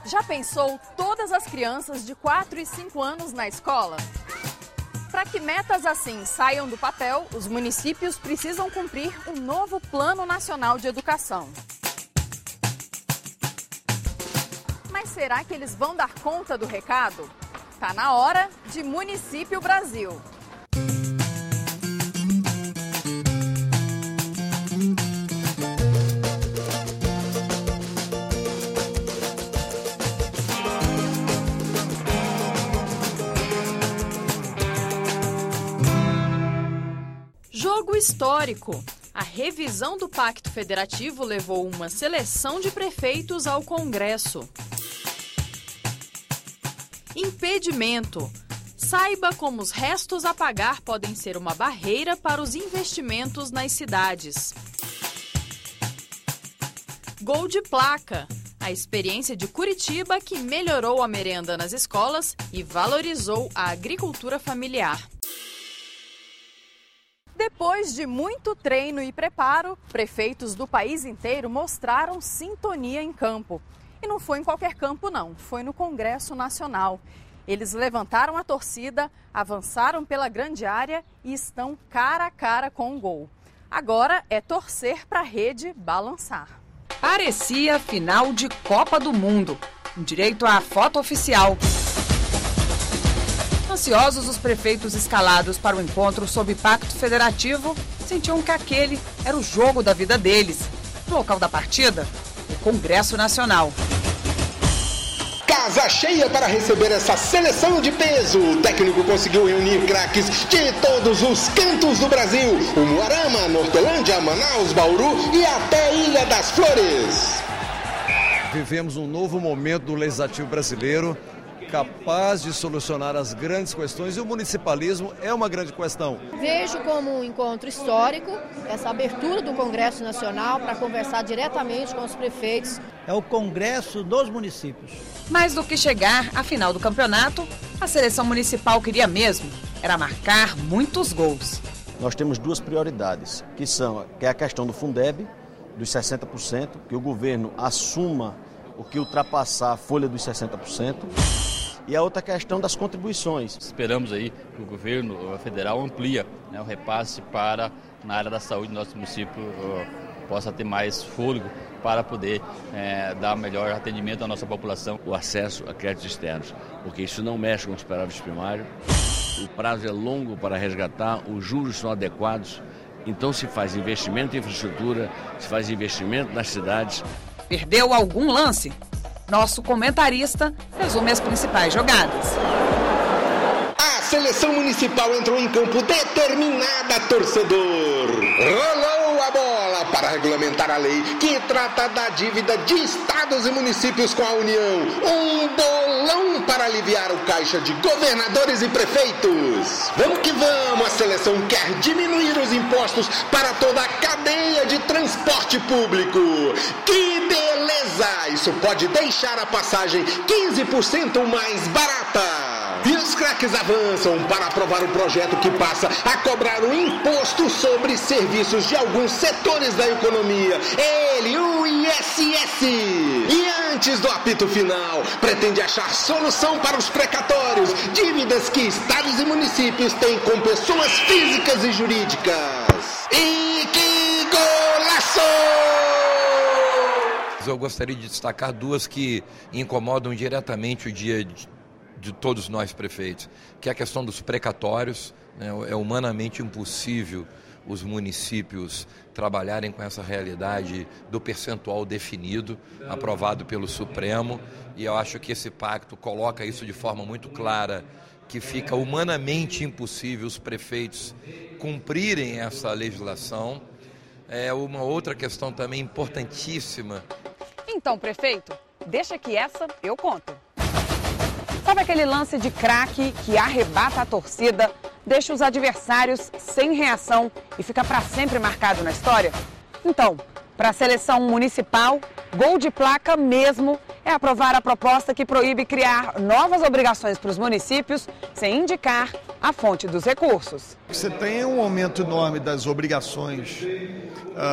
Já pensou todas as crianças de 4 e 5 anos na escola? Para que metas assim saiam do papel, os municípios precisam cumprir o novo Plano Nacional de Educação. Mas será que eles vão dar conta do recado? Tá na hora de Município Brasil. Jogo histórico. A revisão do Pacto Federativo levou uma seleção de prefeitos ao Congresso. Impedimento. Saiba como os restos a pagar podem ser uma barreira para os investimentos nas cidades. Gol de placa. A experiência de Curitiba que melhorou a merenda nas escolas e valorizou a agricultura familiar. Depois de muito treino e preparo, prefeitos do país inteiro mostraram sintonia em campo. E não foi em qualquer campo, não. Foi no Congresso Nacional. Eles levantaram a torcida, avançaram pela grande área e estão cara a cara com o gol. Agora é torcer para a rede balançar. Parecia final de Copa do Mundo. Direito à foto oficial. Ansiosos, os prefeitos escalados para o encontro sob Pacto Federativo sentiam que aquele era o jogo da vida deles. No local da partida, o Congresso Nacional. Casa cheia para receber essa seleção de peso. O técnico conseguiu reunir craques de todos os cantos do Brasil. Umuarama, Nortelândia, Manaus, Bauru e até Ilha das Flores. Vivemos um novo momento do Legislativo brasileiro, capaz de solucionar as grandes questões, e o municipalismo é uma grande questão. Vejo como um encontro histórico essa abertura do Congresso Nacional para conversar diretamente com os prefeitos. É o Congresso dos municípios. Mais do que chegar à final do campeonato, a seleção municipal queria mesmo era marcar muitos gols. Nós temos duas prioridades, que é a questão do Fundeb, dos 60%, que o governo assuma o que ultrapassar a folha dos 60%. E a outra questão das contribuições. Esperamos aí que o governo federal amplia, o repasse para, na área da saúde, nosso município possa ter mais fôlego para poder dar melhor atendimento à nossa população. O acesso a créditos externos, porque isso não mexe com o superávit primário, o prazo é longo para resgatar, os juros são adequados, então se faz investimento em infraestrutura, se faz investimento nas cidades. Perdeu algum lance? Nosso comentarista resume as principais jogadas. A seleção municipal entrou em campo determinada, torcedor. Rolou a bola para regulamentar a lei que trata da dívida de estados e municípios com a União. Um bolão para aliviar o caixa de governadores e prefeitos. Vamos que vamos, a seleção quer diminuir os impostos para toda a cadeia de transporte público. Que beleza! Isso pode deixar a passagem 15% mais barata. E os craques avançam para aprovar o projeto que passa a cobrar o imposto sobre serviços de alguns setores da economia. Ele, o ISS. E antes do apito final, pretende achar solução para os precatórios, dívidas que estados e municípios têm com pessoas físicas e jurídicas. E que golaço! Eu gostaria de destacar duas que incomodam diretamente o dia de todos nós prefeitos, que é a questão dos precatórios. É humanamente impossível os municípios trabalharem com essa realidade do percentual definido, aprovado pelo Supremo, e eu acho que esse pacto coloca isso de forma muito clara, que fica humanamente impossível os prefeitos cumprirem essa legislação. É uma outra questão também importantíssima. Então, prefeito, deixa que essa eu conto. Sabe aquele lance de craque que arrebata a torcida, deixa os adversários sem reação e fica para sempre marcado na história? Então, para a seleção municipal, gol de placa mesmo é aprovar a proposta que proíbe criar novas obrigações para os municípios sem indicar a fonte dos recursos. Você tem um aumento enorme das obrigações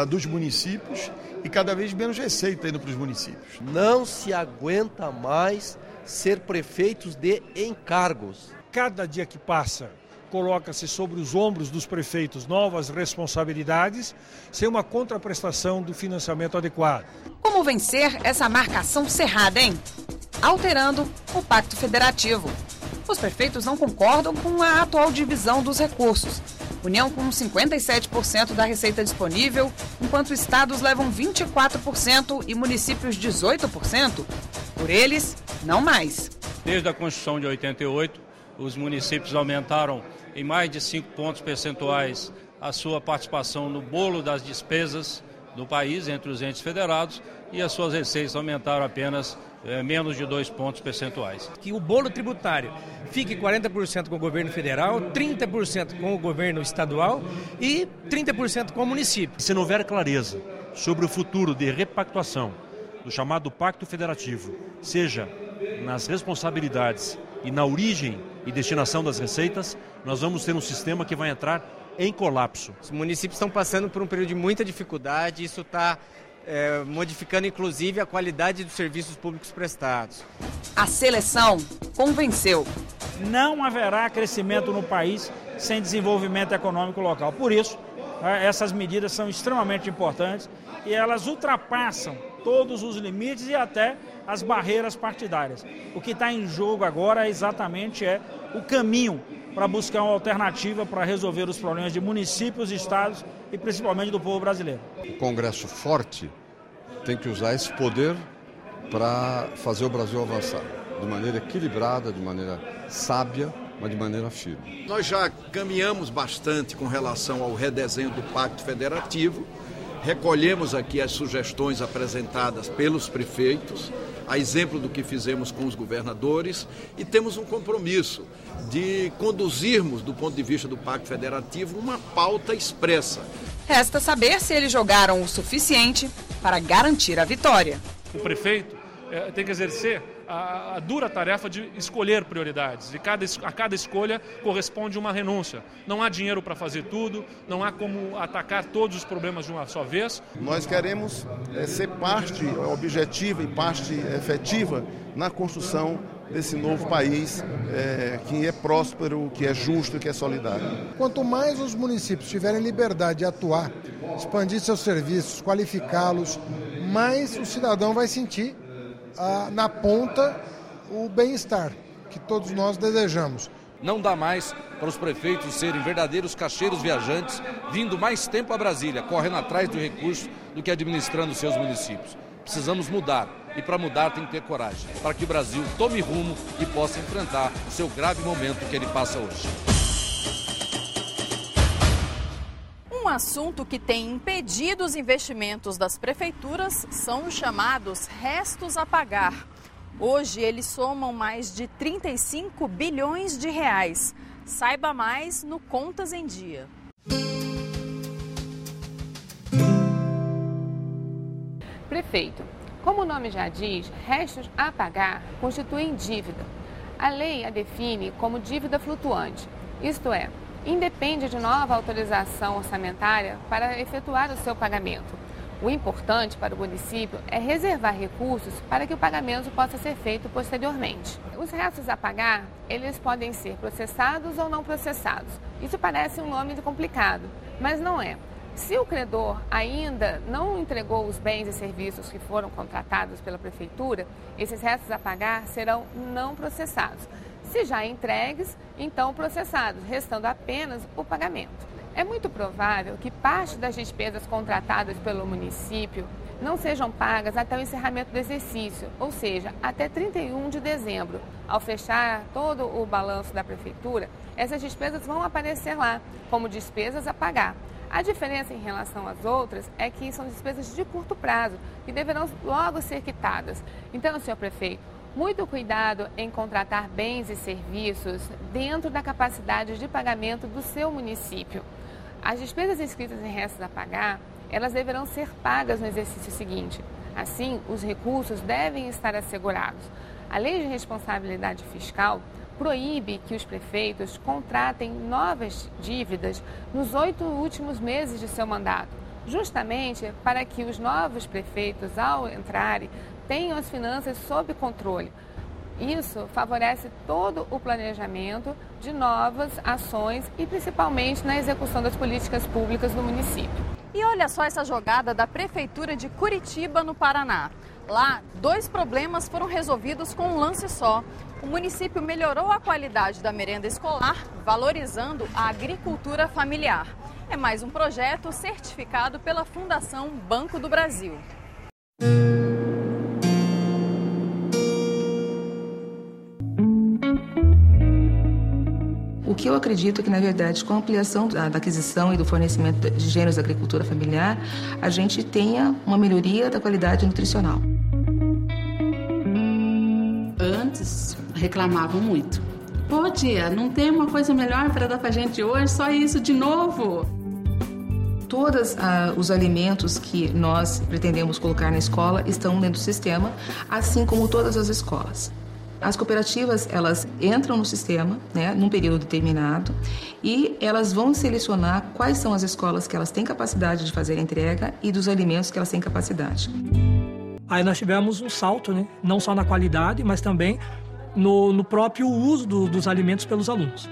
dos municípios e cada vez menos receita indo para os municípios. Não se aguenta mais ser prefeitos de encargos. Cada dia que passa, coloca-se sobre os ombros dos prefeitos novas responsabilidades, sem uma contraprestação do financiamento adequado. Como vencer essa marcação cerrada, hein? Alterando o Pacto Federativo. Os prefeitos não concordam com a atual divisão dos recursos. União com 57% da receita disponível, enquanto estados levam 24% e municípios 18%. Por eles, não mais. Desde a Constituição de 88, os municípios aumentaram em mais de 5 pontos percentuais a sua participação no bolo das despesas do país entre os entes federados e as suas receitas aumentaram apenas menos de 2 pontos percentuais. Que o bolo tributário fique 40% com o governo federal, 30% com o governo estadual e 30% com o município. Se não houver clareza sobre o futuro de repactuação do chamado Pacto Federativo, seja nas responsabilidades e na origem e destinação das receitas, nós vamos ter um sistema que vai entrar em colapso. Os municípios estão passando por um período de muita dificuldade, isso está modificando inclusive a qualidade dos serviços públicos prestados. A seleção convenceu. Não haverá crescimento no país sem desenvolvimento econômico local. Por isso, essas medidas são extremamente importantes e elas ultrapassam todos os limites e até as barreiras partidárias. O que está em jogo agora exatamente é o caminho para buscar uma alternativa para resolver os problemas de municípios, estados e principalmente do povo brasileiro. O Congresso forte tem que usar esse poder para fazer o Brasil avançar de maneira equilibrada, de maneira sábia, mas de maneira firme. Nós já caminhamos bastante com relação ao redesenho do Pacto Federativo, recolhemos aqui as sugestões apresentadas pelos prefeitos, a exemplo do que fizemos com os governadores, e temos um compromisso de conduzirmos, do ponto de vista do Pacto Federativo, uma pauta expressa. Resta saber se eles jogaram o suficiente para garantir a vitória. O prefeito tem que exercer a dura tarefa de escolher prioridades. E a cada escolha corresponde uma renúncia. Não há dinheiro para fazer tudo, não há como atacar todos os problemas de uma só vez. Nós queremos ser parte objetiva e parte efetiva na construção desse novo país que é próspero, que é justo e que é solidário. Quanto mais os municípios tiverem liberdade de atuar, expandir seus serviços, qualificá-los, mais o cidadão vai sentir na ponta o bem-estar que todos nós desejamos. Não dá mais para os prefeitos serem verdadeiros caixeiros viajantes, vindo mais tempo a Brasília, correndo atrás do recurso do que administrando seus municípios. Precisamos mudar, e para mudar tem que ter coragem, para que o Brasil tome rumo e possa enfrentar o seu grave momento que ele passa hoje. Um assunto que tem impedido os investimentos das prefeituras são os chamados restos a pagar. Hoje eles somam mais de 35 bilhões de reais. Saiba mais no Contas em Dia. Prefeito, como o nome já diz, restos a pagar constituem dívida. A lei a define como dívida flutuante, isto é, independe de nova autorização orçamentária para efetuar o seu pagamento. O importante para o município é reservar recursos para que o pagamento possa ser feito posteriormente. Os restos a pagar, eles podem ser processados ou não processados. Isso parece um nome complicado, mas não é. Se o credor ainda não entregou os bens e serviços que foram contratados pela prefeitura, esses restos a pagar serão não processados. Se já entregues, então processados, restando apenas o pagamento. É muito provável que parte das despesas contratadas pelo município não sejam pagas até o encerramento do exercício, ou seja, até 31 de dezembro. Ao fechar todo o balanço da prefeitura, essas despesas vão aparecer lá como despesas a pagar. A diferença em relação às outras é que são despesas de curto prazo, que deverão logo ser quitadas. Então, senhor prefeito, muito cuidado em contratar bens e serviços dentro da capacidade de pagamento do seu município. As despesas inscritas em restos a pagar, elas deverão ser pagas no exercício seguinte. Assim, os recursos devem estar assegurados. A Lei de Responsabilidade Fiscal proíbe que os prefeitos contratem novas dívidas nos 8 últimos meses de seu mandato. justamente para que os novos prefeitos, ao entrarem, tenham as finanças sob controle. Isso favorece todo o planejamento de novas ações e principalmente na execução das políticas públicas no município. E olha só essa jogada da Prefeitura de Curitiba, no Paraná. Lá, 2 problemas foram resolvidos com um lance só. O município melhorou a qualidade da merenda escolar, valorizando a agricultura familiar. É mais um projeto certificado pela Fundação Banco do Brasil. O que eu acredito é que, na verdade, com a ampliação da aquisição e do fornecimento de gêneros da agricultura familiar, a gente tenha uma melhoria da qualidade nutricional. Antes, reclamavam muito. Pô, tia, não tem uma coisa melhor para dar pra gente hoje? Só isso de novo? Todos os alimentos que nós pretendemos colocar na escola estão dentro do sistema, assim como todas as escolas. As cooperativas, elas entram no sistema, né, num período determinado, e elas vão selecionar quais são as escolas que elas têm capacidade de fazer a entrega e dos alimentos que elas têm capacidade. Aí nós tivemos um salto, né, não só na qualidade, mas também no próprio uso dos alimentos pelos alunos.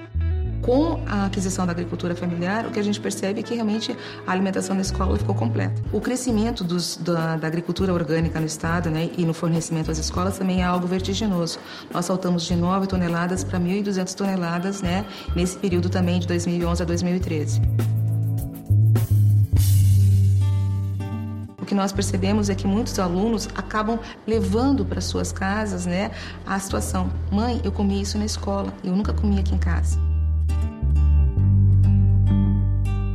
Com a aquisição da agricultura familiar, o que a gente percebe é que realmente a alimentação na escola ficou completa. O crescimento da agricultura orgânica no estado, né, e no fornecimento às escolas também é algo vertiginoso. Nós saltamos de 9 toneladas para 1.200 toneladas, né, nesse período também de 2011 a 2013. O que nós percebemos é que muitos alunos acabam levando para suas casas, né, a situação: mãe, eu comi isso na escola, eu nunca comi aqui em casa.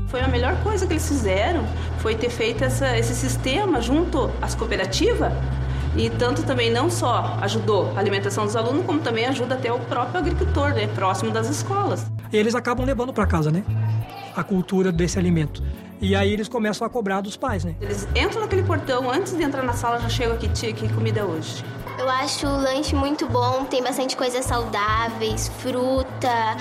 Foi a melhor coisa que eles fizeram, foi ter feito esse sistema junto às cooperativas, e tanto também não só ajudou a alimentação dos alunos, como também ajuda até o próprio agricultor, né, próximo das escolas. E eles acabam levando para casa, né, a cultura desse alimento. E aí eles começam a cobrar dos pais, né? Eles entram naquele portão, antes de entrar na sala já chegam aqui, tia, que comida é hoje? Eu acho o lanche muito bom, tem bastante coisas saudáveis, fruta,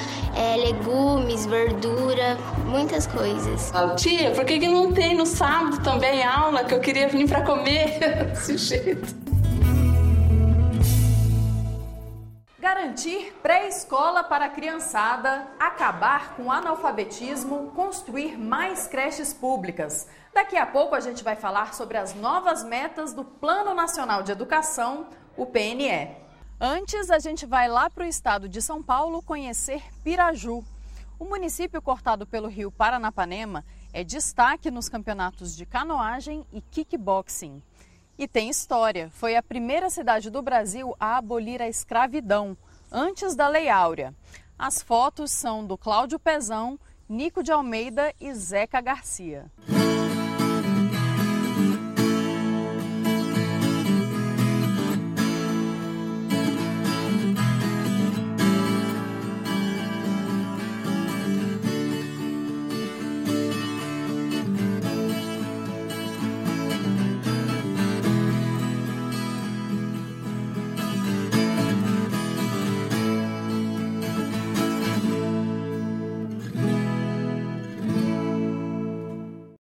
legumes, verdura, muitas coisas. Tia, por que não tem no sábado também aula, que eu queria vir para comer desse jeito? Garantir pré-escola para a criançada, acabar com o analfabetismo, construir mais creches públicas. Daqui a pouco a gente vai falar sobre as novas metas do Plano Nacional de Educação, o PNE. Antes, a gente vai lá para o estado de São Paulo conhecer Piraju. O município cortado pelo rio Paranapanema é destaque nos campeonatos de canoagem e kickboxing. E tem história, foi a primeira cidade do Brasil a abolir a escravidão, antes da Lei Áurea. As fotos são do Cláudio Pezão, Nico de Almeida e Zeca Garcia.